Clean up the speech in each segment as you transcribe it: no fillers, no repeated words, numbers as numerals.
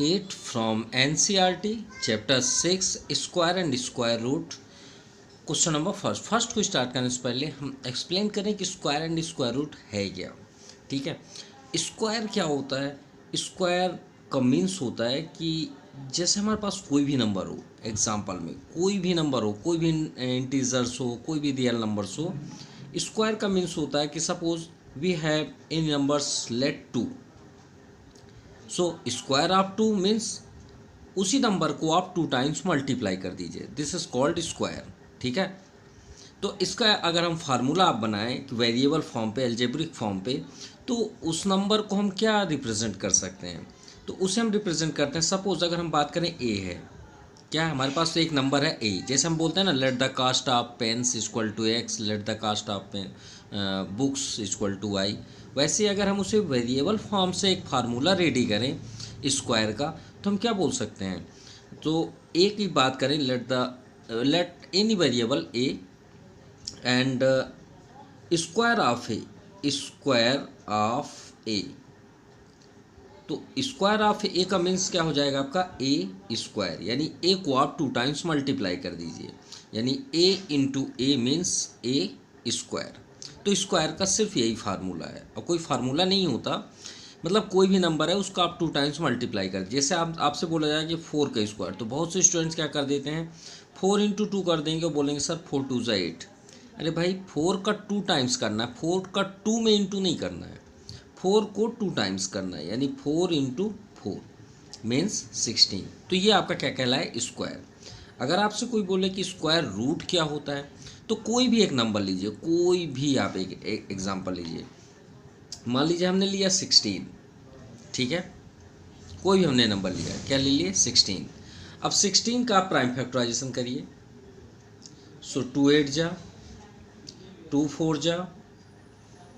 8 from NCERT chapter 6 square and square root. Question number first को start करने से पहले हम एक्सप्लेन करें कि स्क्वायर एंड स्क्वायर रूट है क्या। ठीक है, स्क्वायर क्या होता है? स्क्वायर का मीन्स होता है कि जैसे हमारे पास कोई भी नंबर हो, एग्जाम्पल में कोई भी नंबर हो, कोई भी इंटीजर्स हो, कोई भी रियल नंबर्स हो, स्क्वायर का मीन्स होता है कि suppose we have in numbers let 2, so square of 2 means उसी नंबर को आप 2 टाइम्स मल्टीप्लाई कर दीजिए, दिस इज कॉल्ड स्क्वायर। ठीक है, तो इसका अगर हम फार्मूला आप बनाएं कि वेरिएबल फॉर्म पे, एल्जेब्रिक फॉर्म पे, तो उस नंबर को हम क्या रिप्रेजेंट कर सकते हैं? तो उसे हम रिप्रेजेंट करते हैं, सपोज अगर हम बात करें ए है, क्या है हमारे पास? तो एक नंबर है ए, जैसे हम बोलते हैं ना let the cost of pens equal to x, let the cost of pen books equal to y. वैसे अगर हम उसे वेरिएबल फॉर्म से एक फार्मूला रेडी करें स्क्वायर का, तो हम क्या बोल सकते हैं? तो ए की बात करें, let any variable A and square of A. तो स्क्वायर ऑफ ए का मीन्स क्या हो जाएगा आपका? ए स्क्वायर, यानी ए को आप 2 टाइम्स मल्टीप्लाई कर दीजिए, यानी ए इंटू ए मीन्स ए स्क्वायर। तो स्क्वायर का सिर्फ यही फार्मूला है और कोई फार्मूला नहीं होता, मतलब कोई भी नंबर है उसका आप 2 टाइम्स मल्टीप्लाई कर, जैसे आपसे बोला जाए कि 4 का स्क्वायर, तो बहुत से स्टूडेंट्स क्या कर देते हैं 4 इंटू 2 कर देंगे और बोलेंगे सर 4 2 ज़ा 8। अरे भाई 4 का 2 टाइम्स करना है, 4 का 2 में इंटू नहीं करना है, 4 को 2 टाइम्स करना है, यानी 4 इंटू 4 मीन्स 16। तो ये आपका क्या कहलाए? स्क्वायर। अगर आपसे कोई बोले कि स्क्वायर रूट क्या होता है, तो कोई भी एक नंबर लीजिए, कोई भी आप एक एग्जांपल लीजिए, मान लीजिए हमने लिया 16। ठीक है, कोई भी हमने नंबर लिया, क्या ले लिए? 16। अब 16 का आप प्राइम फैक्टराइजेशन करिए, सो 2 8 जा, 2 4 जा,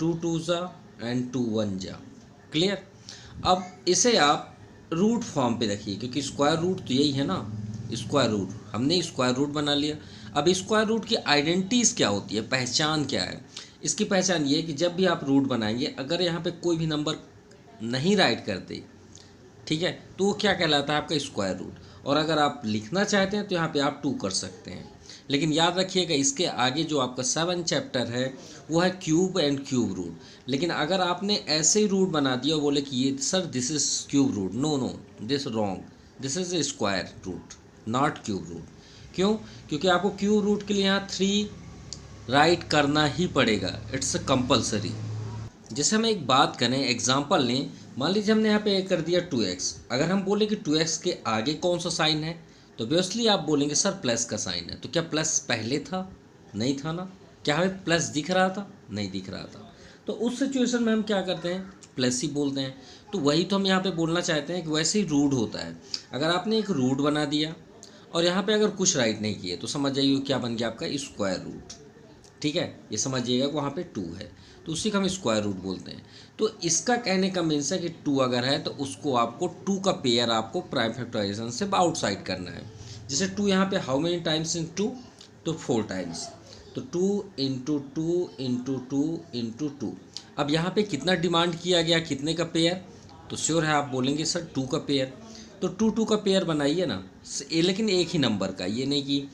2 2 जा एंड 2 1 जा। क्लियर? अब इसे आप रूट फॉर्म पे रखिए, क्योंकि स्क्वायर रूट तो यही है ना, स्क्वायर रूट। हमने स्क्वायर रूट बना लिया। अब स्क्वायर रूट की आइडेंटिटीज़ क्या होती है, पहचान क्या है? इसकी पहचान ये है कि जब भी आप रूट बनाएंगे, अगर यहाँ पे कोई भी नंबर नहीं राइट करते, ठीक है, तो वो क्या कहलाता है? आपका स्क्वायर रूट। और अगर आप लिखना चाहते हैं तो यहाँ पे आप 2 कर सकते हैं। लेकिन याद रखिएगा, इसके आगे जो आपका 7 चैप्टर है वो है क्यूब एंड क्यूब रूट। लेकिन अगर आपने ऐसे ही रूट बना दिया और बोले कि ये sir this is cube root, no no, this wrong, this is a square root not cube root. क्यों? क्योंकि आपको क्यूब रूट के लिए यहाँ 3 राइट करना ही पड़ेगा, इट्स कंपल्सरी। जैसे हम एक बात करें, एग्जाम्पल लें, मान लीजिए हमने यहाँ पे कर दिया 2x। अगर हम बोले कि 2x के आगे कौन सा साइन है, तो ऑब्वियसली आप बोलेंगे सर प्लस का साइन है। तो क्या प्लस पहले था? नहीं था ना। क्या हमें प्लस दिख रहा था? नहीं दिख रहा था। तो उस सिचुएशन में हम क्या करते हैं? प्लस ही बोलते हैं। तो वही तो हम यहाँ पे बोलना चाहते हैं कि वैसे ही रूट होता है। अगर आपने एक रूट बना दिया और यहाँ पे अगर कुछ राइट नहीं किए, तो समझ जाइए क्या बन गया आपका? Square root. ठीक है, ये समझिएगा कि वहाँ पे 2 है, तो उसी का हम स्क्वायर रूट बोलते हैं। तो इसका कहने का मीन्स है कि 2 अगर है तो उसको आपको 2 का पेयर आपको प्राइम फैक्टराइजेशन से आउटसाइड करना है। जैसे 2 यहाँ पे हाउ मेनी टाइम्स इन 2, तो 4 टाइम्स, तो 2 इंटू 2 इंटू 2 इंटू 2। अब यहाँ पे कितना डिमांड किया गया, कितने का पेयर? तो श्योर है आप बोलेंगे सर 2 का पेयर। तो 2 2 का पेयर बनाइए ना, लेकिन एक ही नंबर का, ये नहीं कि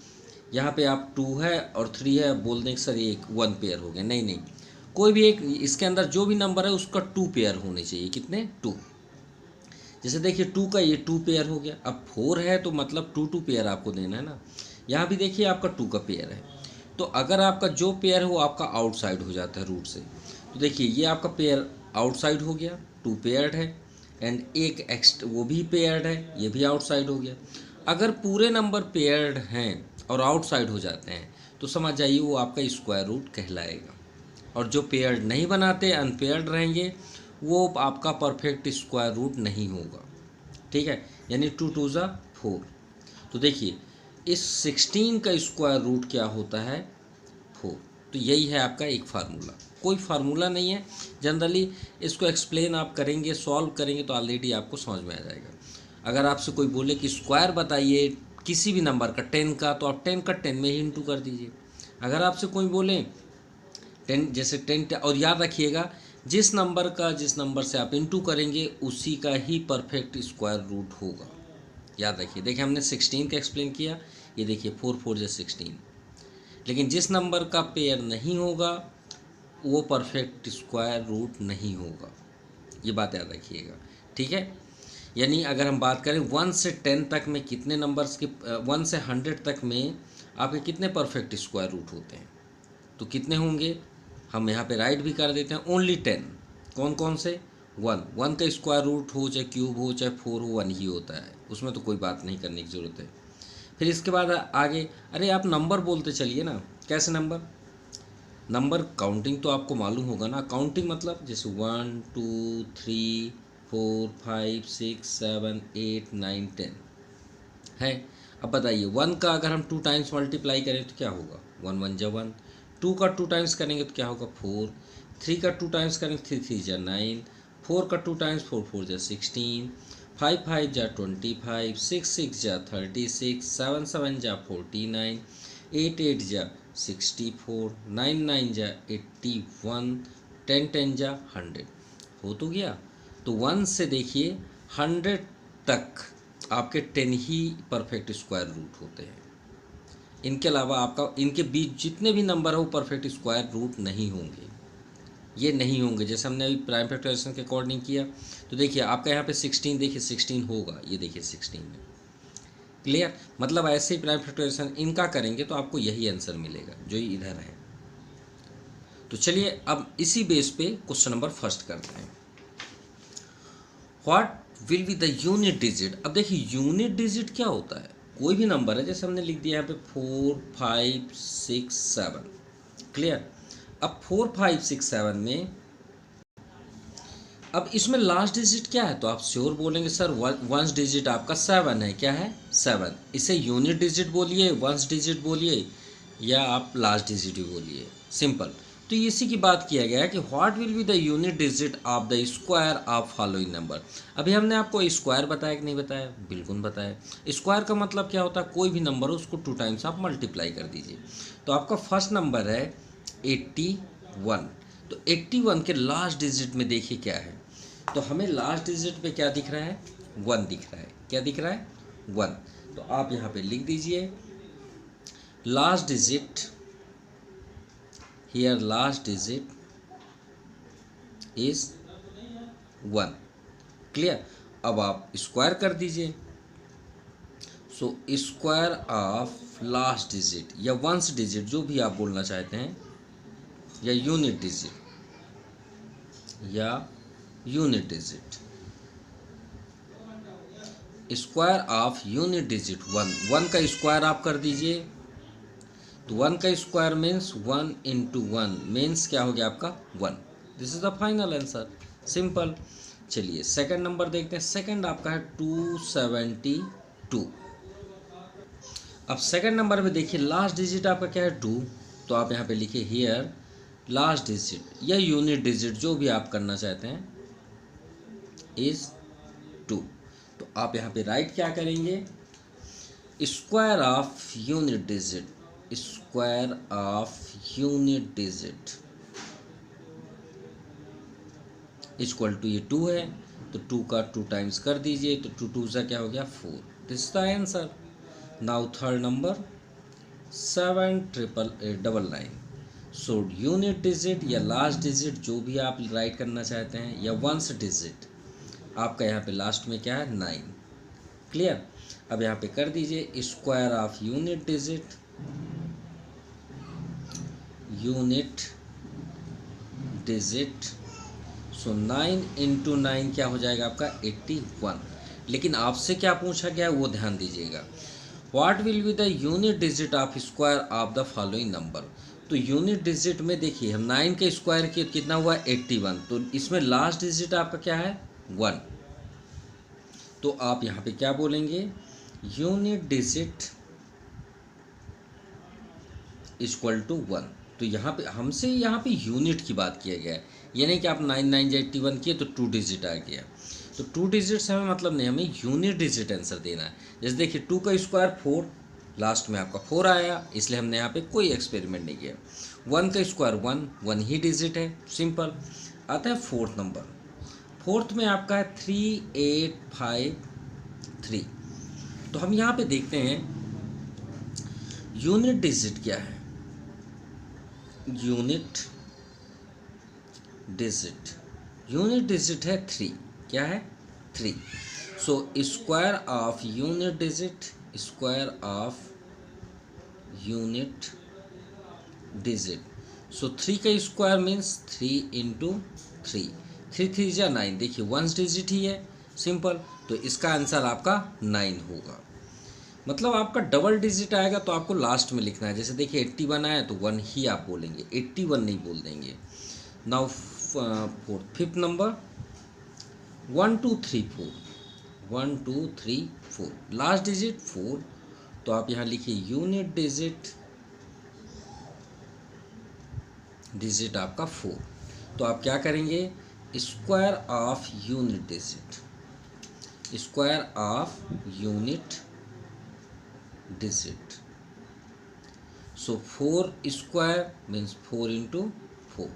यहाँ पे आप 2 है और 3 है बोल दें सर एक 1 पेयर हो गया। नहीं नहीं, कोई भी एक, इसके अंदर जो भी नंबर है उसका 2 पेयर होने चाहिए। कितने? 2। जैसे देखिए 2 का ये 2 पेयर हो गया। अब 4 है तो मतलब 2 2 पेयर आपको देना है ना। यहाँ भी देखिए आपका 2 का पेयर है, तो अगर आपका जो पेयर है वो आपका आउटसाइड हो जाता है रूट से। तो देखिए ये आपका पेयर आउटसाइड हो गया, 2 पेयर्ड है, एंड एक एक्स्ट्रा वो भी पेयर्ड है, ये भी आउटसाइड हो गया। अगर पूरे नंबर पेयर्ड हैं और आउटसाइड हो जाते हैं, तो समझ जाइए वो आपका स्क्वायर रूट कहलाएगा। और जो पेयर्ड नहीं बनाते, अनपेयर्ड रहेंगे, वो आपका परफेक्ट स्क्वायर रूट नहीं होगा। ठीक है, यानी 2 2 ज़ा 4। तो देखिए इस 16 का स्क्वायर रूट क्या होता है? 4। तो यही है आपका एक फार्मूला, कोई फार्मूला नहीं है। जनरली इसको एक्सप्लेन आप करेंगे, सॉल्व करेंगे तो ऑलरेडी आपको समझ में आ जाएगा। अगर आपसे कोई बोले कि स्क्वायर बताइए किसी भी नंबर का 10 का, तो आप 10 का 10 में ही इंटू कर दीजिए। अगर आपसे कोई बोले 10, जैसे 10, और याद रखिएगा जिस नंबर से आप इंटू करेंगे उसी का ही परफेक्ट स्क्वायर रूट होगा। याद रखिए, देखिए हमने 16 का एक्सप्लेन किया, ये देखिए 4 4 जा 16। लेकिन जिस नंबर का पेयर नहीं होगा वो परफेक्ट स्क्वायर रूट नहीं होगा, ये बात याद रखिएगा, ठीक है। यानी अगर हम बात करें 1 से 10 तक में कितने नंबर्स के 1 से 100 तक में आपके कितने परफेक्ट स्क्वायर रूट होते हैं, तो कितने होंगे, हम यहाँ पे राइट भी कर देते हैं, ओनली 10। कौन कौन से, 1 का स्क्वायर रूट हो चाहे क्यूब हो चाहे 4 हो, 1 ही होता है, उसमें तो कोई बात नहीं करने की ज़रूरत है। फिर इसके बाद आगे, अरे आप नंबर बोलते चलिए ना, कैसे नंबर काउंटिंग तो आपको मालूम होगा ना, काउंटिंग मतलब जैसे 1 2 3 4 5 6 7 8 9 10 है। अब बताइए 1 का अगर हम 2 टाइम्स मल्टीप्लाई करें तो क्या होगा, 1 1 जा 1, 2 का 2 टाइम्स करेंगे तो क्या होगा 4, 3 का 2 टाइम्स करेंगे 3 3 जा 9, 4 का 2 टाइम्स 4 4 जा 16, 5 5 जा 25, 6 6 जा 36, 7 7 जा 49, 8 8 जा 64, 9 9 जा 81, 10 10 जा 100, हो तो गया। तो 1 से देखिए 100 तक आपके 10 ही परफेक्ट स्क्वायर रूट होते हैं, इनके अलावा आपका इनके बीच जितने भी नंबर है वो परफेक्ट स्क्वायर रूट नहीं होंगे, ये नहीं होंगे। जैसे हमने अभी प्राइम फैक्टराइजेशन के अकॉर्डिंग किया, तो देखिए आपका यहाँ पे 16, देखिए 16 होगा, ये देखिए 16 में, क्लियर। मतलब ऐसे ही प्राइम फैक्टराइजेशन इनका करेंगे तो आपको यही आंसर मिलेगा जो इधर है। तो चलिए अब इसी बेस पे क्वेश्चन नंबर फर्स्ट करते हैं। What will be the unit digit. अब देखिए यूनिट डिजिट क्या होता है, कोई भी नंबर है, जैसे हमने लिख दिया यहाँ पे 4 5 6 7, क्लियर। अब 4 5 6 7 में अब इसमें लास्ट डिजिट क्या है, तो आप श्योर बोलेंगे सर वंस डिजिट आपका 7 है, क्या है 7। इसे यूनिट डिजिट बोलिए, वंस डिजिट बोलिए, या आप लास्ट डिजिट ही बोलिए, सिंपल। तो इसी की बात किया गया है कि what will be the unit digit of the square of following number. अभी हमने आपको स्क्वायर बताया कि नहीं बताया, बिल्कुल बताया। स्क्वायर का मतलब क्या होता है, कोई भी नंबर हो उसको 2 टाइम्स आप मल्टीप्लाई कर दीजिए। तो आपका फर्स्ट नंबर है 81, तो 81 के लास्ट डिजिट में देखिए क्या है, तो हमें लास्ट डिजिट पे क्या दिख रहा है, 1 दिख रहा है, क्या दिख रहा है 1। तो आप यहाँ पे लिख दीजिए last digit, here last digit is 1, clear. अब आप स्क्वायर कर दीजिए, सो स्क्वायर ऑफ लास्ट डिजिट या वंस डिजिट जो भी आप बोलना चाहते हैं, या यूनिट डिजिट, या unit digit, square of unit digit 1 का स्क्वायर आप कर दीजिए, तो 1 का स्क्वायर मीन्स 1 इंटू 1 मीन्स क्या हो गया आपका 1। This is the final answer, simple. चलिए सेकंड नंबर देखते हैं, सेकंड आपका है 272। अब सेकंड नंबर में देखिए लास्ट डिजिट आपका क्या है 2, तो आप यहाँ पे लिखिए हियर लास्ट डिजिट या यूनिट डिजिट जो भी आप करना चाहते हैं इज 2। तो आप यहाँ पे राइट क्या करेंगे, square of unit digit, square of unit digit equal to, ये 2 है तो 2 का 2 टाइम्स कर दीजिए, तो 2 2 सा क्या हो गया 4, this the answer. Now third number 7,899। So unit digit या लास्ट डिजिट जो भी आप राइट करना चाहते हैं, या वंस डिजिट, आपका यहाँ पे लास्ट में क्या है 9, क्लियर। अब यहाँ पे कर दीजिए square of unit digit, unit digit, so 9 into 9 क्या हो जाएगा आपका 81। लेकिन आपसे क्या पूछा गया वो ध्यान दीजिएगा, what will be the unit digit of square of the following number. तो यूनिट डिजिट में देखिए हम 9 के स्क्वायर किए कितना हुआ 81, तो इसमें लास्ट डिजिट आपका क्या है 1, तो आप यहाँ पे क्या बोलेंगे यूनिट डिजिट इक्वल टू 1। तो यहाँ पे हमसे यहाँ पे यूनिट की बात किया गया है, ये नहीं कि आप 9 9 या 81 किए तो 2 डिजिट आ गया, तो 2 डिजिट से हमें मतलब नहीं, हमें यूनिट डिजिट आंसर देना है। जैसे देखिए 2 का स्क्वायर 4, लास्ट में आपका 4 आया, इसलिए हमने यहाँ पे कोई एक्सपेरिमेंट नहीं किया। 1 का स्क्वायर 1 ही डिजिट है, सिंपल। आता है फोर्थ नंबर। फोर्थ में आपका है 3853। तो हम यहाँ पे देखते हैं यूनिट डिजिट क्या है। यूनिट डिजिट है 3। क्या है? 3। So square of unit digit, so 3 का स्क्वायर मीन्स 3 इंटू 3, 3 3 जा 9। देखिए वंस डिजिट ही है, सिंपल। तो इसका आंसर आपका 9 होगा। मतलब आपका डबल डिजिट आएगा तो आपको लास्ट में लिखना है। जैसे देखिए 81 आया तो 1 ही आप बोलेंगे, 81 नहीं बोल देंगे। Now fifth number 1 2 3 4, 1 2 3 4, last digit 4। तो आप यहाँ लिखिए यूनिट डिजिट आपका 4। तो आप क्या करेंगे? Square of unit digit, so 4 square means 4 into 4,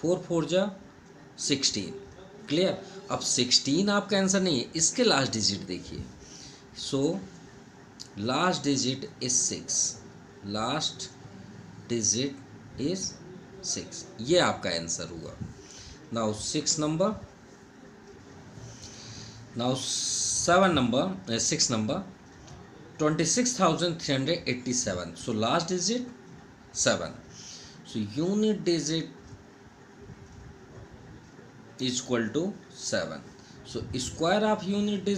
4 4 जा 16। क्लियर? अब 16 आपका आंसर नहीं है, इसके लास्ट डिजिट देखिए। सो लास्ट डिजिट इज 6, ये आपका आंसर हुआ। Now 6 number 26,387। So last digit 7। So unit digit is equal to 7. So square of unit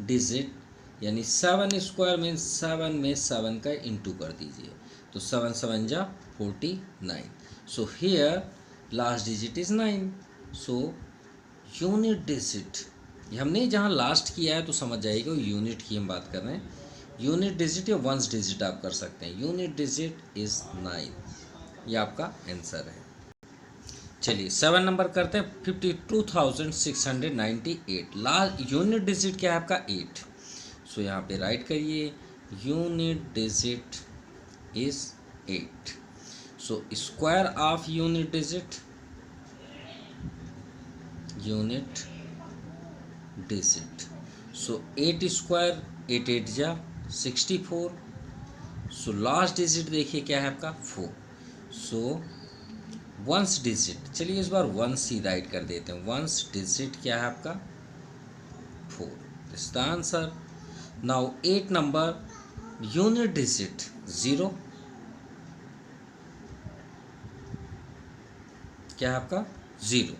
digit यानी 7 स्क्वायर मीन्स 7 में 7 का इंटू कर दीजिए। तो 7 7 जा 49। So here last digit is 9। So unit digit, हमने जहाँ लास्ट किया है तो समझ जाइएगा यूनिट की हम बात कर रहे हैं। यूनिट डिजिट या वंस डिजिट आप कर सकते हैं। यूनिट डिजिट इज 9, ये आपका आंसर है। चलिए 7 नंबर करते हैं 52,698। लास्ट यूनिट डिजिट क्या है आपका? 8। सो यहाँ पे राइट करिए unit digit is 8। So square of unit digit, so 8 square 8 8 जा 64। सो लास्ट डिजिट देखिए क्या है आपका? 4। सो वंस डिजिट, चलिए इस बार वंस ही राइट कर देते हैं। वंस डिजिट क्या है आपका? 4। This the answer. Now 8 number unit digit 0, क्या है आपका? 0।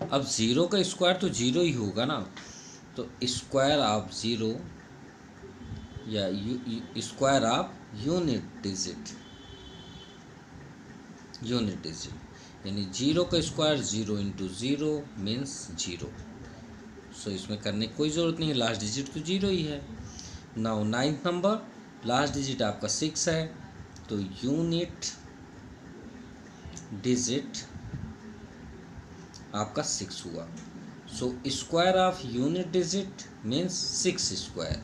अब 0 का स्क्वायर तो 0 ही होगा ना, तो स्क्वायर ऑफ 0 या स्क्वायर ऑफ यूनिट डिजिट यानी 0 का स्क्वायर 0 इंटू 0 मीन्स 0। सो इसमें करने की कोई ज़रूरत नहीं है, लास्ट डिजिट तो 0 ही है। Now 9th number last digit आपका 6 है, तो यूनिट डिजिट आपका 6 हुआ। So square of unit digit means 6 square.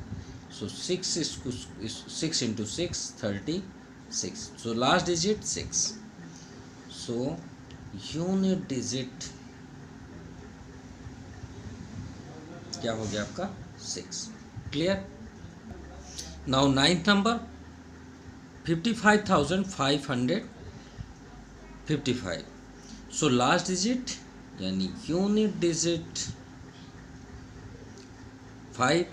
So 6 into 6 36। So last digit 6। So unit digit क्या हो गया आपका? 6। Clear? Now 9th number 55,555। So last digit यानी unit digit 5।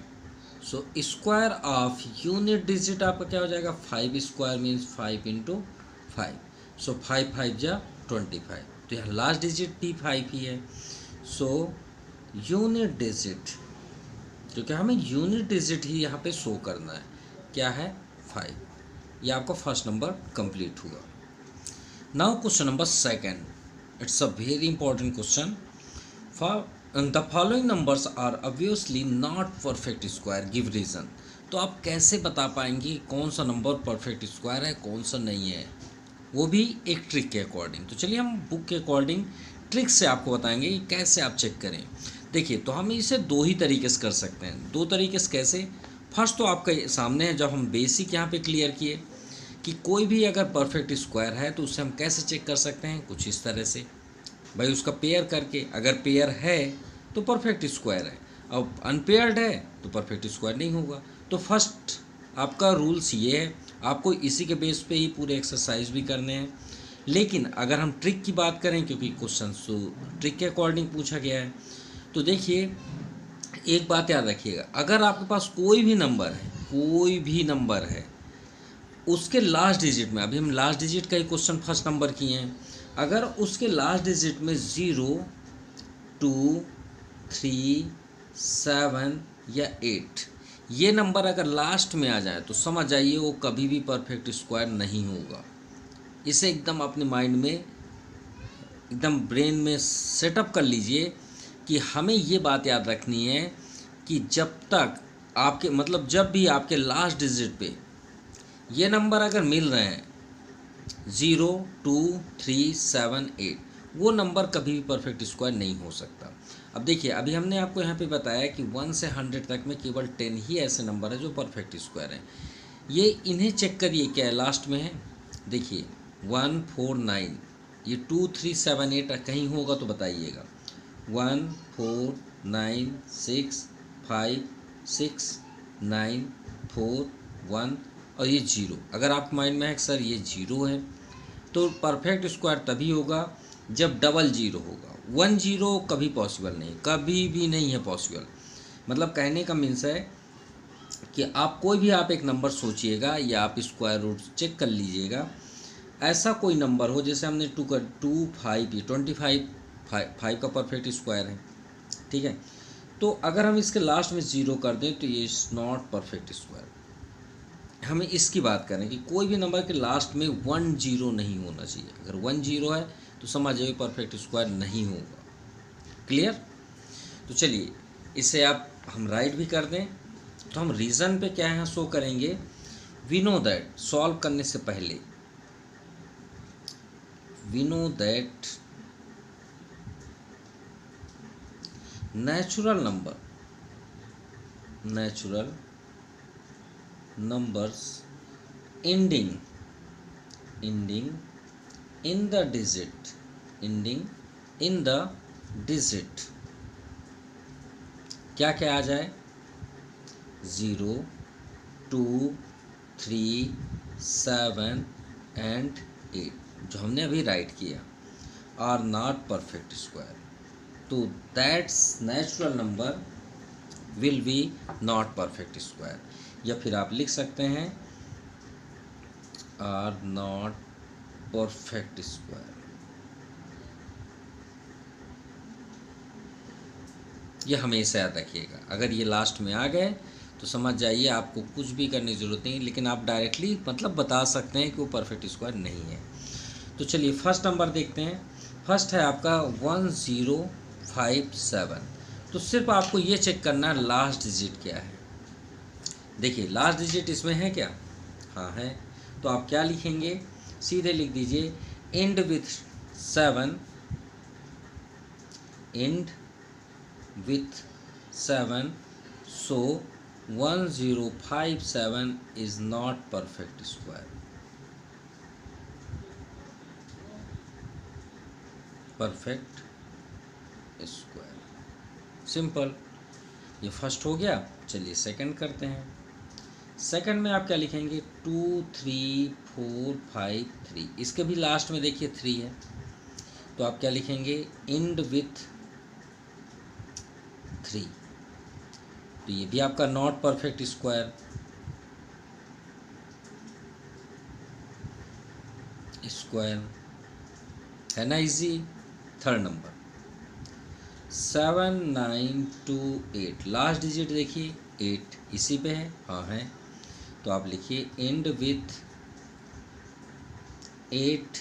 So square of unit digit आपका क्या हो जाएगा? 5 स्क्वायर मीन्स 5 इंटू 5। सो 5 5 जा 25। तो यहाँ लास्ट डिजिट भी 5 ही है। सो यूनिट डिजिट, क्योंकि हमें यूनिट डिजिट ही यहाँ पे शो करना है, क्या है? 5। ये आपका फर्स्ट नंबर कंप्लीट हुआ। Now question number 2। It's a very important question. For the following numbers are obviously not perfect square, give reason. तो आप कैसे बता पाएंगे कौन सा नंबर परफेक्ट स्क्वायर है, कौन सा नहीं है, वो भी एक ट्रिक के अकॉर्डिंग। तो चलिए हम बुक के अकॉर्डिंग ट्रिक से आपको बताएंगे कि कैसे आप चेक करें। देखिए तो हम इसे 2 ही तरीके से कर सकते हैं। 2 तरीके से कैसे? फर्स्ट तो आपका सामने है, जब हम बेसिक यहाँ पे क्लियर किए कि कोई भी अगर परफेक्ट स्क्वायर है तो उससे हम कैसे चेक कर सकते हैं, कुछ इस तरह से भाई उसका पेयर करके, अगर पेयर है तो परफेक्ट स्क्वायर है, अब अनपेयर्ड है तो परफेक्ट स्क्वायर नहीं होगा। तो फर्स्ट आपका रूल्स ये है, आपको इसी के बेस पे ही पूरे एक्सरसाइज भी करने हैं। लेकिन अगर हम ट्रिक की बात करें, क्योंकि क्वेश्चन तो ट्रिक के अकॉर्डिंग पूछा गया है, तो देखिए एक बात याद रखिएगा, अगर आपके पास कोई भी नंबर है उसके लास्ट डिजिट में, अभी हम लास्ट डिजिट का ही क्वेश्चन फर्स्ट नंबर किए हैं, अगर उसके लास्ट डिजिट में 0, 2, 3, 7 या 8 ये नंबर अगर लास्ट में आ जाए तो समझ जाइए वो कभी भी परफेक्ट स्क्वायर नहीं होगा। इसे एकदम अपने माइंड में, एकदम ब्रेन में सेटअप कर लीजिए कि हमें ये बात याद रखनी है कि जब तक आपके, मतलब जब भी आपके लास्ट डिजिट पे ये नंबर अगर मिल रहे हैं 0, 2, 3, 7, 8, वो नंबर कभी भी परफेक्ट स्क्वायर नहीं हो सकता। अब देखिए, अभी हमने आपको यहाँ पे बताया कि 1 से 100 तक में केवल 10 ही ऐसे नंबर है जो परफेक्ट स्क्वायर हैं। ये इन्हें चेक करिए क्या है लास्ट में है, देखिए 1, 4, 9, ये 2, 3, 7, 8 कहीं होगा तो बताइएगा। 1, 4, 9, 6, 5, 6, 9, 4, 1 और ये 0। अगर आपके माइंड में है कि सर ये 0 है, तो परफेक्ट स्क्वायर तभी होगा जब डबल 0 होगा। 1 0 कभी पॉसिबल नहीं, कभी भी नहीं है पॉसिबल। मतलब कहने का मीन्स है कि आप कोई भी आप एक नंबर सोचिएगा या आप स्क्वायर रूट चेक कर लीजिएगा, ऐसा कोई नंबर हो, जैसे हमने 2 5, ये 25 का परफेक्ट स्क्वायर है, ठीक है। तो अगर हम इसके लास्ट में 0 कर दें तो ये इज़ नॉट परफेक्ट स्क्वायर। हमें इसकी बात करें कि कोई भी नंबर के लास्ट में 1 0 नहीं होना चाहिए। अगर 1 0 है तो समझ जाइए परफेक्ट स्क्वायर नहीं होगा। क्लियर? तो चलिए इसे आप हम राइट भी कर दें, तो हम रीज़न पे क्या है शो करेंगे। वी नो दैट, सॉल्व करने से पहले we know that natural numbers ending in the digit क्या क्या आ जाए, 0, 2, 3, 7 एंड 8 जो हमने अभी राइट किया आर नॉट परफेक्ट स्क्वायर। तो that's natural number will be not perfect square, या फिर आप लिख सकते हैं आर नॉट परफेक्ट स्क्वायर। ये हमेशा याद रखिएगा, अगर ये लास्ट में आ गए तो समझ जाइए आपको कुछ भी करने की ज़रूरत नहीं, लेकिन आप डायरेक्टली मतलब बता सकते हैं कि वो परफेक्ट स्क्वायर नहीं है। तो चलिए फर्स्ट नंबर देखते हैं। फर्स्ट है आपका 1057। तो सिर्फ आपको ये चेक करना है लास्ट डिजिट क्या है। देखिए लास्ट डिजिट इसमें है क्या, हाँ है। तो आप क्या लिखेंगे, सीधे लिख दीजिए and with 7, and with 7, so 1057 is not perfect square. Perfect square, simple. ये फर्स्ट हो गया। चलिए सेकंड करते हैं। सेकंड में आप क्या लिखेंगे, 2, 3, 4, 5, 3। इसके भी लास्ट में देखिए 3 है, तो आप क्या लिखेंगे, एंड विथ 3। तो ये भी आपका नॉट परफेक्ट स्क्वायर। है ना easy. Third number 7, 9, 2, 8, last digit देखिए 8 इसी पे है, हाँ है। तो आप लिखिए and with 8,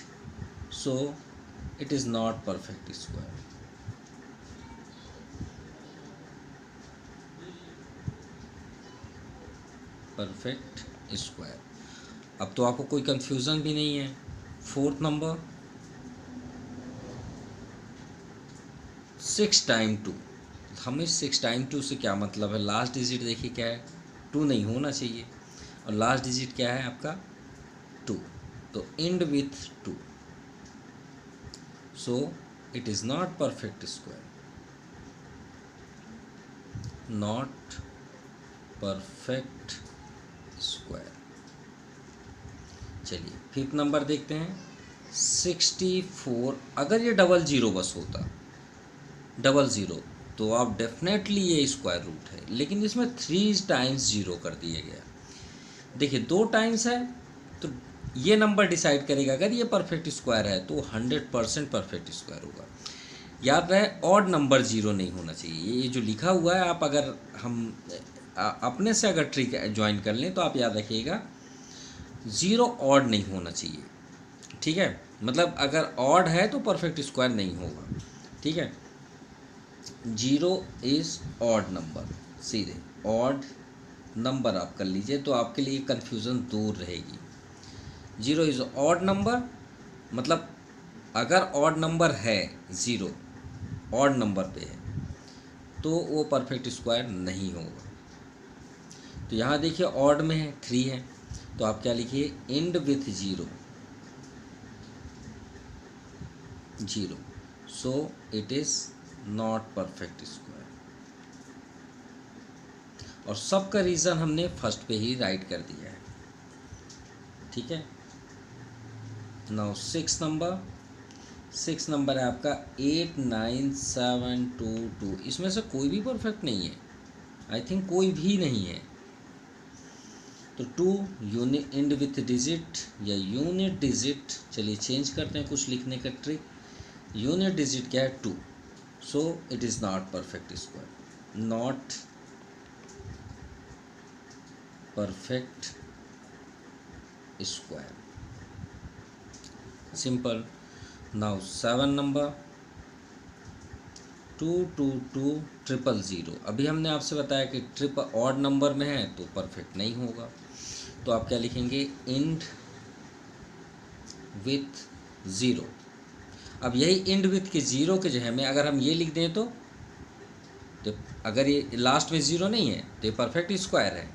so it is not perfect square. Perfect square. अब तो आपको कोई कंफ्यूजन भी नहीं है। Fourth number 6 time 2। हमें 6 टाइम 2 से क्या मतलब है, लास्ट डिजिट देखिए क्या है, 2 नहीं होना चाहिए, और लास्ट डिजिट क्या है आपका 2। तो end with 2, so it is not perfect square, not perfect square। चलिए फिफ्थ नंबर देखते हैं 64। अगर ये 00 बस होता 00 तो आप डेफिनेटली ये स्क्वायर रूट है, लेकिन इसमें 3 टाइम्स 0 कर दिया गया। देखिए 2 टाइम्स है तो ये नंबर डिसाइड करेगा। अगर ये परफेक्ट स्क्वायर है तो 100% परफेक्ट स्क्वायर होगा। याद रहे ऑड नंबर 0 नहीं होना चाहिए। ये जो लिखा हुआ है, आप अगर हम अपने से अगर ट्रिक ज्वाइन कर लें तो आप याद रखिएगा 0 ऑड नहीं होना चाहिए, ठीक है। मतलब अगर ऑड है तो परफेक्ट स्क्वायर नहीं होगा, ठीक है। 0 इज़ ऑड नंबर, सीधे ऑड नंबर आप कर लीजिए तो आपके लिए कन्फ्यूज़न दूर रहेगी। 0 इज़ ऑड नंबर, मतलब अगर ऑड नंबर है 0 ऑड नंबर पे है तो वो परफेक्ट स्क्वायर नहीं होगा। तो यहाँ देखिए ऑड में है 3 है, तो आप क्या लिखिए and with 0, so it is not perfect square. और सबका रीज़न हमने फर्स्ट पे ही राइट कर दिया है, ठीक है। नाउ 6 नंबर है आपका 8 9 7 2 2। इसमें से कोई भी परफेक्ट नहीं है, आई थिंक कोई भी नहीं है। तो 2 यूनिट एंड विथ डिजिट या यूनिट डिजिट, चलिए चेंज करते हैं कुछ लिखने का ट्रिक। यूनिट डिजिट क्या है 2, so it is not perfect square, not perfect square, simple. Now 7 number 2 2 2 0 0। अभी हमने आपसे बताया कि ट्रिपल ऑड नंबर में है तो परफेक्ट नहीं होगा। तो आप क्या लिखेंगे इंड विथ 0। अब यही इंड विथ के 0 के जगह में अगर हम ये लिख दें तो अगर ये लास्ट में 0 नहीं है तो ये परफेक्ट स्क्वायर है।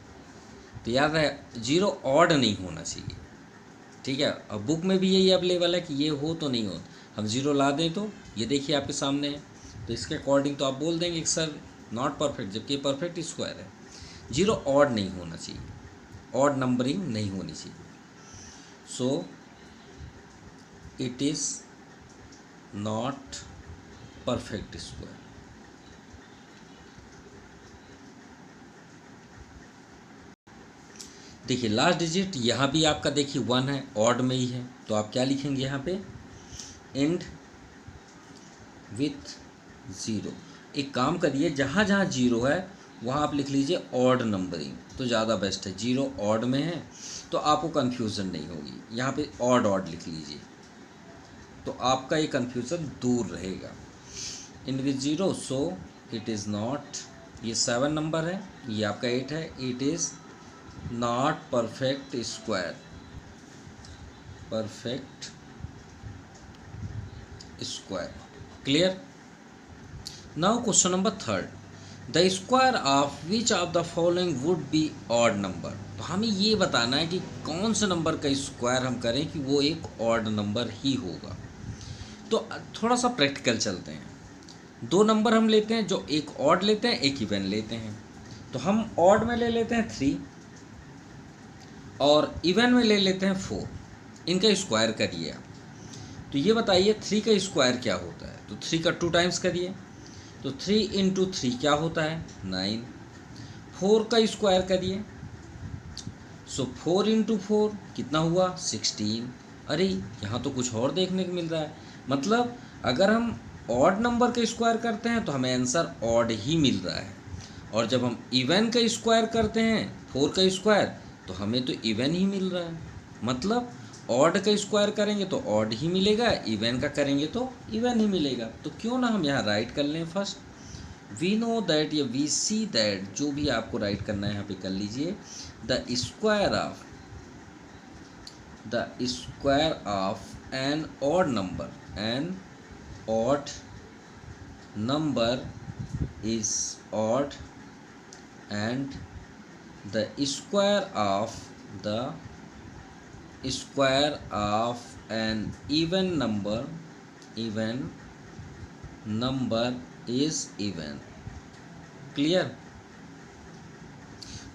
तो याद रहे 0 ऑड नहीं होना चाहिए, ठीक है। अब बुक में भी यही अवेलेबल है कि ये हो तो नहीं हो। हम 0 ला दें तो ये देखिए आपके सामने है, तो इसके अकॉर्डिंग तो आप बोल देंगे कि सर नॉट परफेक्ट, जबकि परफेक्ट स्क्वायर है। 0 ऑड नहीं होना चाहिए, ऑड नंबरिंग नहीं होनी चाहिए, so it is not perfect square. देखिए लास्ट डिजिट यहाँ भी आपका देखिए 1 है, ऑड में ही है, तो आप क्या लिखेंगे यहाँ पे एंड विथ 0। एक काम करिए जहाँ जहाँ 0 है वहाँ आप लिख लीजिए ऑड नंबरिंग, तो ज़्यादा बेस्ट है। 0 ऑड में है तो आपको कन्फ्यूज़न नहीं होगी। यहाँ पे ऑड लिख लीजिए तो आपका ये कन्फ्यूज़न दूर रहेगा। And with 0, so it is not, ये 7 नंबर है, ये आपका 8 है, it is not perfect square, perfect square. Clear. Now question number 3, the square of which of the following would be odd number. तो हमें ये बताना है कि कौन से नंबर का स्क्वायर हम करें कि वो एक ऑड नंबर ही होगा। तो थोड़ा सा प्रैक्टिकल चलते हैं। 2 नंबर हम लेते हैं, जो एक ऑड लेते हैं एक इवन लेते हैं। तो हम ऑड में ले लेते हैं 3 और इवन में ले लेते हैं 4। इनका स्क्वायर करिए आप। तो ये बताइए 3 का स्क्वायर क्या होता है। तो 3 का 2 टाइम्स करिए, तो 3 इंटू 3 क्या होता है 9। 4 का स्क्वायर करिए, सो 4 इंटू 4 कितना हुआ 16। अरे यहाँ तो कुछ और देखने को मिल रहा है, मतलब अगर हम ऑड नंबर का स्क्वायर करते हैं तो हमें आंसर ऑड ही मिल रहा है, और जब हम इवन का स्क्वायर करते हैं 4 का स्क्वायर तो हमें तो इवन ही मिल रहा है। मतलब ऑड का स्क्वायर करेंगे तो ऑड ही मिलेगा, इवन का करेंगे तो इवन ही मिलेगा। तो क्यों ना हम यहाँ राइट कर लें फर्स्ट, वी नो दैट या वी सी दैट, जो भी आपको राइट करना है यहाँ पे कर लीजिए। The square of an odd number is odd and the square of the square of an even number is even. Clear.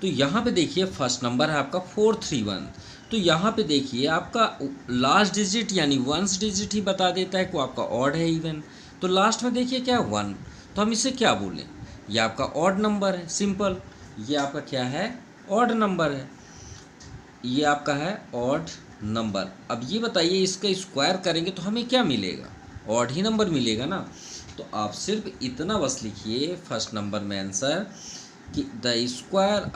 तो यहाँ पे देखिए फर्स्ट नंबर है आपका 431। तो यहाँ पे देखिए आपका लास्ट डिजिट यानी वंस डिजिट ही बता देता है कि वो आपका ऑड है इवन। तो लास्ट में देखिए क्या है 1, तो हम इसे क्या बोलें, ये आपका ऑड नंबर है, सिंपल। ये आपका क्या है, ऑड नंबर है, ये आपका है ऑड नंबर। अब ये बताइए इसका स्क्वायर करेंगे तो हमें क्या मिलेगा, ऑड ही नंबर मिलेगा ना। तो आप सिर्फ इतना बस लिखिए फर्स्ट नंबर में आंसर कि the square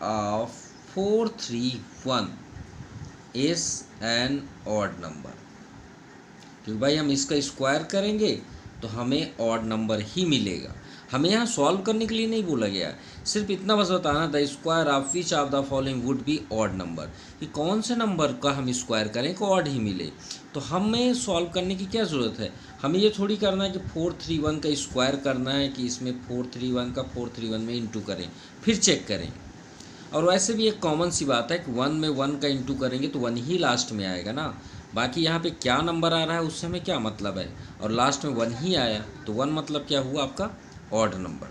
of 431 is an odd number. क्योंकि भाई हम इसका स्क्वायर करेंगे तो हमें ऑड नंबर ही मिलेगा। हमें यहाँ सॉल्व करने के लिए नहीं बोला गया, सिर्फ इतना बस बताना the square of which of the following would be odd number, कि कौन से नंबर का हम स्क्वायर करें को ऑड ही मिले। तो हमें सॉल्व करने की क्या ज़रूरत है, हमें ये थोड़ी करना है कि 431 का स्क्वायर करना है कि इसमें 431 का 431 में इंटू करें फिर चेक करें। और वैसे भी एक कॉमन सी बात है कि 1 में 1 का इंटू करेंगे तो 1 ही लास्ट में आएगा ना, बाकी यहाँ पे क्या नंबर आ रहा है उससे हमें क्या मतलब है, और लास्ट में 1 ही आया तो 1 मतलब क्या हुआ आपका ऑड नंबर।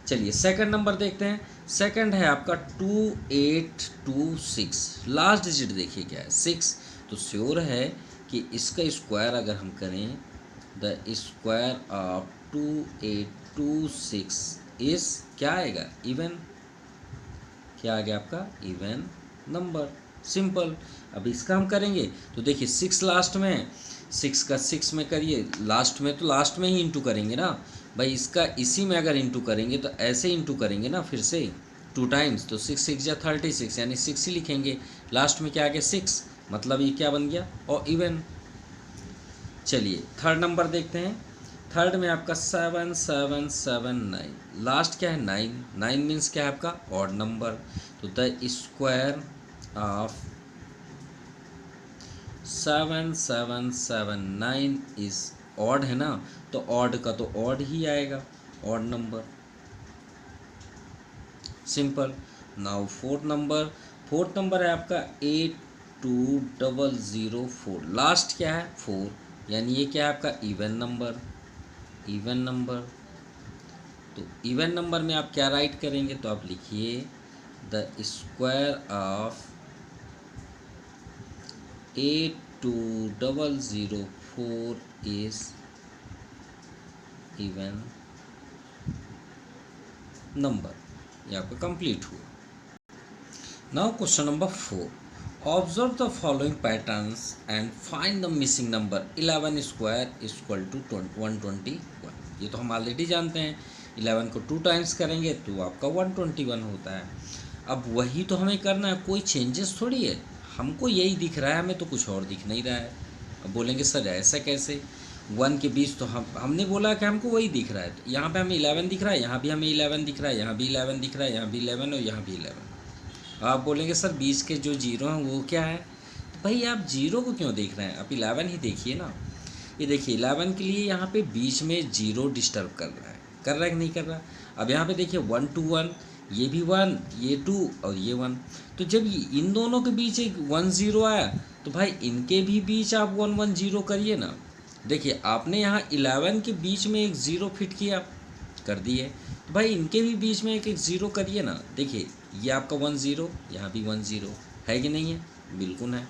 चलिए सेकंड नंबर देखते हैं। सेकंड है आपका 2826, लास्ट डिजिट देखिए क्या है 6। तो श्योर है कि इसका स्क्वायर अगर हम करें द स्क्वायर ऑफ 2826 इस क्या आएगा, इवन। क्या आ गया आपका, इवन नंबर, सिंपल। अब इसका हम करेंगे तो देखिए 6 लास्ट में है, 6 का 6 में करिए लास्ट में, तो लास्ट में ही इंटू करेंगे ना भाई। इसका इसी में अगर इंटू करेंगे तो ऐसे इंटू करेंगे ना फिर से 2 टाइम्स, तो 6 6 या 36 यानी 6 ही लिखेंगे। लास्ट में क्या आ गया 6, मतलब ये क्या बन गया, और इवन। चलिए थर्ड नंबर देखते हैं। थर्ड में आपका 7779, लास्ट क्या है 9, 9 मीन्स क्या है आपका ऑड नंबर। तो the square of 7779 is odd है ना, तो ऑड का तो ऑड ही आएगा, odd number, simple. Now fourth number है आपका 82004, लास्ट क्या है 4, यानी ये क्या है आपका इवन नंबर, तो इवन नंबर में आप क्या राइट करेंगे, तो आप लिखिए the square of 82004 is even number. ये आपका कंप्लीट हुआ। Now question number 4, observe the following patterns and find the missing number 11 square equal to 121। ये तो हम ऑलरेडी जानते हैं, 11 को 2 टाइम्स करेंगे तो आपका 121 होता है। अब वही तो हमें करना है, कोई चेंजेस थोड़ी है, हमको यही दिख रहा है, हमें तो कुछ और दिख नहीं रहा है। अब बोलेंगे सर ऐसा कैसे, 1 के बीच तो हमने बोला कि हमको वही दिख रहा है, तो यहाँ पे हमें 11 दिख रहा है, यहाँ भी हमें 11 दिख रहा है, यहाँ भी 11 दिख रहा है, यहाँ भी 11 और यहाँ भी 11। आप बोलेंगे सर बीच के जो जीरो हैं वो क्या है, तो भाई आप जीरो को क्यों देख रहे हैं, आप 11 ही देखिए ना। ये देखिए 11 के लिए यहाँ पे बीच में जीरो डिस्टर्ब कर रहा है कि नहीं कर रहा। अब यहाँ पे देखिए 1 to 1, ये भी 1, ये 2 और ये 1, तो जब इन दोनों के बीच एक 1 0 आया तो भाई इनके भी बीच आप 1 1 0 करिए ना। देखिए आपने यहाँ 11 के बीच में एक ज़ीरो फिट किया, कर दिए, तो भाई इनके भी बीच में एक एक ज़ीरो करिए ना। देखिए ये आपका 1 0, यहाँ भी 1 0 है कि नहीं है, बिल्कुल है।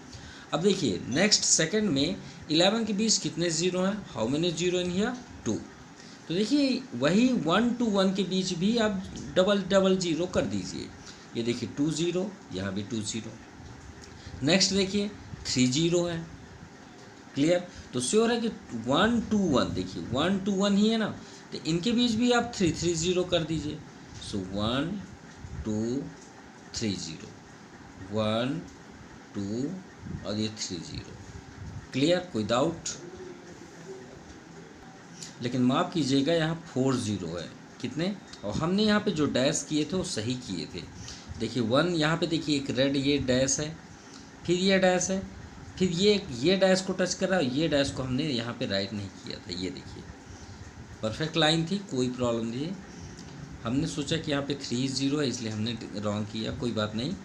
अब देखिए नेक्स्ट सेकंड में 11 के बीच कितने ज़ीरो हैं, how many zero in here 2, तो देखिए वही 1 to 1 के बीच भी आप डबल ज़ीरो कर दीजिए। ये देखिए 2 0, यहाँ भी 2 0। नेक्स्ट देखिए 3 0 है, क्लियर। तो श्योर है कि 1 to 1, देखिए 1 to 1 ही है ना, तो इनके बीच भी आप 3 3 0 कर दीजिए। सो 1 2 3 0, 1 2 और ये 3 0, क्लियर, कोई डाउट। लेकिन माफ़ कीजिएगा यहाँ 4 0 है, कितने, और हमने यहाँ पे जो डैश किए थे वो सही किए थे। देखिए 1 यहाँ पे देखिए एक रेड ये डैश है, फिर ये डैश है, फिर ये डैश को टच कर रहा है, ये डैश को हमने यहाँ पे राइट नहीं किया था। ये देखिए परफेक्ट लाइन थी, कोई प्रॉब्लम नहीं है। हमने सोचा कि यहाँ पे 3 0 है इसलिए हमने रॉन्ग किया, कोई बात नहीं,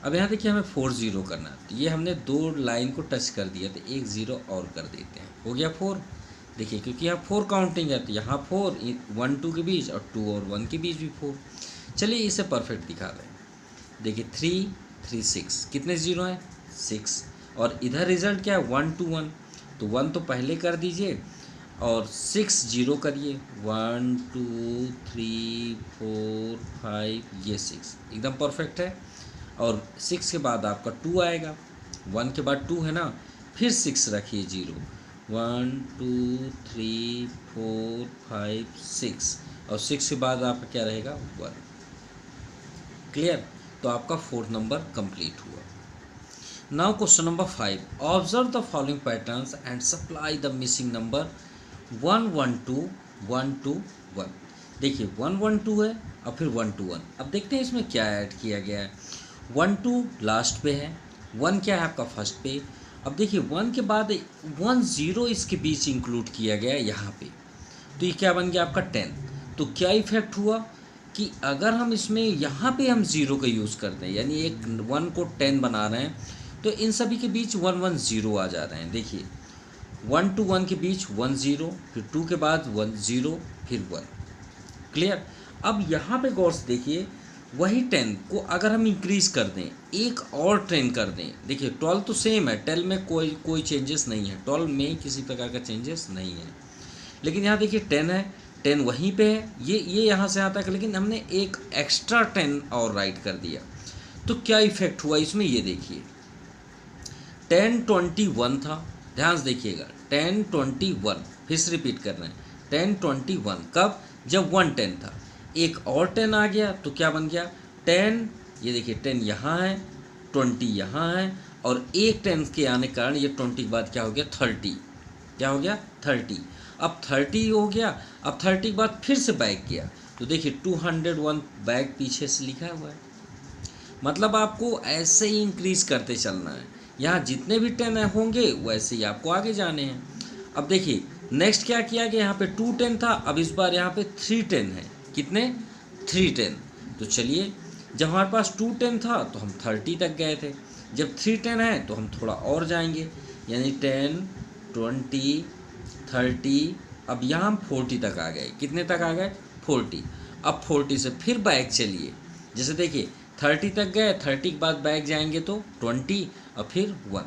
अब यहाँ देखिए हमें 4 0 करना है, तो ये हमने 2 लाइन को टच कर दिया, तो 1 0 और कर देते हैं, हो गया 4। देखिए क्योंकि यहाँ 4 काउंटिंग है, तो यहाँ 4 1 2 के बीच और 2 और 1 के बीच भी 4। चलिए इसे परफेक्ट दिखा रहे हैं। देखिए 3 3 6, कितने ज़ीरो हैं? 6। और इधर रिजल्ट क्या है? 1 2 1, तो 1 तो पहले कर दीजिए और 6 0 करिए। 1 2 3 4 5, ये 6 एकदम परफेक्ट है। और 6 के बाद आपका 2 आएगा, 1 के बाद 2 है ना, फिर 6 रखिए 0। 1 2 3 4 5 6, और 6 के बाद आपका क्या रहेगा? 1। क्लियर? तो आपका 4th नंबर कंप्लीट हुआ। Now question number 5, observe the following patterns and supply the missing number 1 1 2 1 2 1। देखिए 1 1 2 है और फिर 1 2 1। अब देखते हैं इसमें क्या ऐड किया गया है। 1 2 लास्ट पे है, 1 क्या है आपका फर्स्ट पे। अब देखिए 1 के बाद 1 0 इसके बीच इंक्लूड किया गया है यहाँ पे, तो ये क्या बन गया आपका 10। तो क्या इफेक्ट हुआ कि अगर हम इसमें यहाँ पे हम 0 का यूज़ करते हैं, यानी एक 1 को 10 बना रहे हैं, तो इन सभी के बीच 1 1 0 आ जा रहे हैं। देखिए 1 to 1 के बीच 1 0, फिर 2 के बाद 1 0, फिर 1। क्लियर? अब यहाँ पे गौर से देखिए, वही 10 को अगर हम इंक्रीज कर दें, एक और 10 कर दें। देखिए 12 तो सेम है, 12 में कोई चेंजेस नहीं है, 12 में किसी प्रकार का चेंजेस नहीं है। लेकिन यहाँ देखिए 10 है, 10 वहीं पे है, ये यहाँ से आता है, लेकिन हमने एक एक्स्ट्रा 10 और राइट कर दिया। तो क्या इफेक्ट हुआ इसमें, ये देखिए 10 21 था, ध्यान से देखिएगा 10 21, फिर से रिपीट कर रहे हैं 10 21। कब? जब 1 10 था, एक और 10 आ गया, तो क्या बन गया 10। ये देखिए 10 यहाँ है, 20 यहाँ है, और एक 10 के आने के कारण ये 20 के बाद क्या हो गया 30। क्या हो गया 30। अब 30 हो गया, अब 30 के बाद फिर से बैक किया, तो देखिए 201 बैक पीछे से लिखा हुआ है। मतलब आपको ऐसे ही इंक्रीज करते चलना है, यहाँ जितने भी 10 होंगे वैसे ही आपको आगे जाने हैं। अब देखिए नेक्स्ट क्या किया गया, यहाँ पे 2 10 था, अब इस बार यहाँ पे 3 10 है। कितने? 3 10। तो चलिए जब हमारे पास 2 10 था तो हम 30 तक गए थे, जब 3 10 है तो हम थोड़ा और जाएंगे, यानी 10 20 30, अब यहाँ हम 40 तक आ गए। कितने तक आ गए? 40। अब 40 से फिर बैक चलिए, जैसे देखिए 30 तक गए, 30 के बाद बैक जाएंगे तो 20 और फिर 1।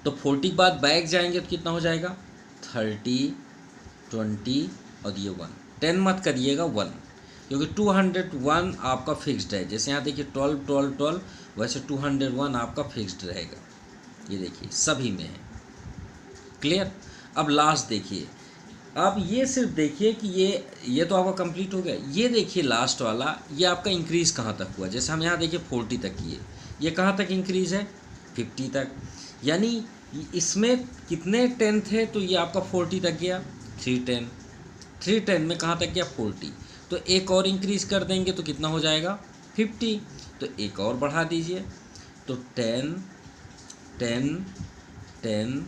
तो 40 के बाद बैक जाएंगे तो कितना हो जाएगा 30 20 और ये 1। 10 मत करिएगा 1, क्योंकि 201 आपका फिक्स्ड है। जैसे यहाँ देखिए 12 12 12, वैसे 201 आपका फिक्स्ड रहेगा। ये देखिए सभी में है। क्लियर? अब लास्ट देखिए, अब ये सिर्फ देखिए कि ये तो आपका कंप्लीट हो गया। ये देखिए लास्ट वाला, ये आपका इंक्रीज़ कहाँ तक हुआ। जैसे हम यहाँ देखिए 40 तक किए, ये कहाँ तक इंक्रीज़ है 50 तक, यानी इसमें कितने 10 थे, तो ये आपका 40 तक गया। 3 10 में कहाँ तक गया 40, तो एक और इंक्रीज़ कर देंगे तो कितना हो जाएगा 50, तो एक और बढ़ा दीजिए, तो 10 10 10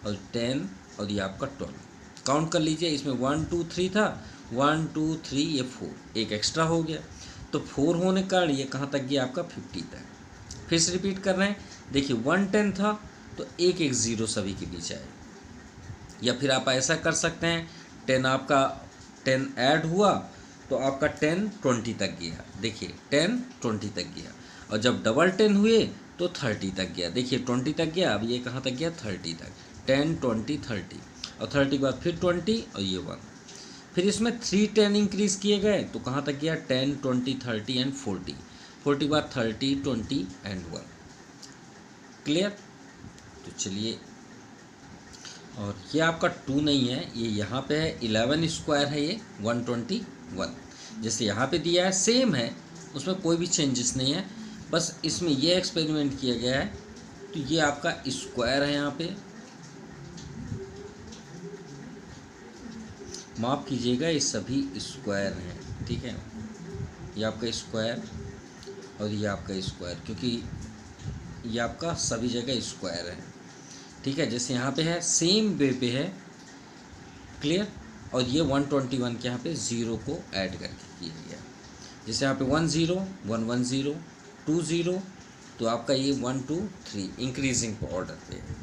और 10 और ये आपका 12। काउंट कर लीजिए, इसमें 1 2 3 था, 1 2 3, ये 4, एक एक्स्ट्रा हो गया, तो 4 होने का ये कहाँ तक गया आपका 50 तक। फिर से रिपीट कर रहे हैं, देखिए 1 10 था तो एक 0 सभी के बीच आए, या फिर आप ऐसा कर सकते हैं 10 आपका 10 ऐड हुआ तो आपका 10 20 तक गया। देखिए 10 20 तक गया, और जब डबल 10 हुए तो 30 तक गया। देखिए 20 तक गया, अब ये कहाँ तक गया 30 तक। 10 20 30, और 30 के बाद फिर 20 और ये 1। फिर इसमें 3 10 इंक्रीज़ किए गए तो कहाँ तक गया 10 20 30 एंड 40। 40 के बाद 30 20 एंड 1। क्लियर? तो चलिए, और ये आपका 2 नहीं है, ये यहाँ पे है 11 स्क्वायर है, ये 121 जैसे यहाँ पे दिया है सेम है, उसमें कोई भी चेंजेस नहीं है। बस इसमें ये एक्सपेरिमेंट किया गया है, तो ये आपका स्क्वायर है, यहाँ पे माफ़ कीजिएगा ये सभी स्क्वायर हैं, ठीक है। ये आपका स्क्वायर और ये आपका स्क्वायर, क्योंकि ये आपका सभी जगह स्क्वायर है, ठीक है। जैसे यहाँ पे है सेम वे पे है। क्लियर? और ये 121 के यहाँ पे 0 को ऐड करके किया गया, जैसे यहाँ पे 10 1 1 0 2 0, तो आपका ये 1 2 3 इंक्रीजिंग ऑर्डर पे है।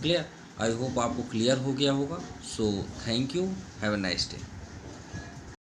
क्लियर? आई होप आपको क्लियर हो गया होगा। So thank you, have a nice day.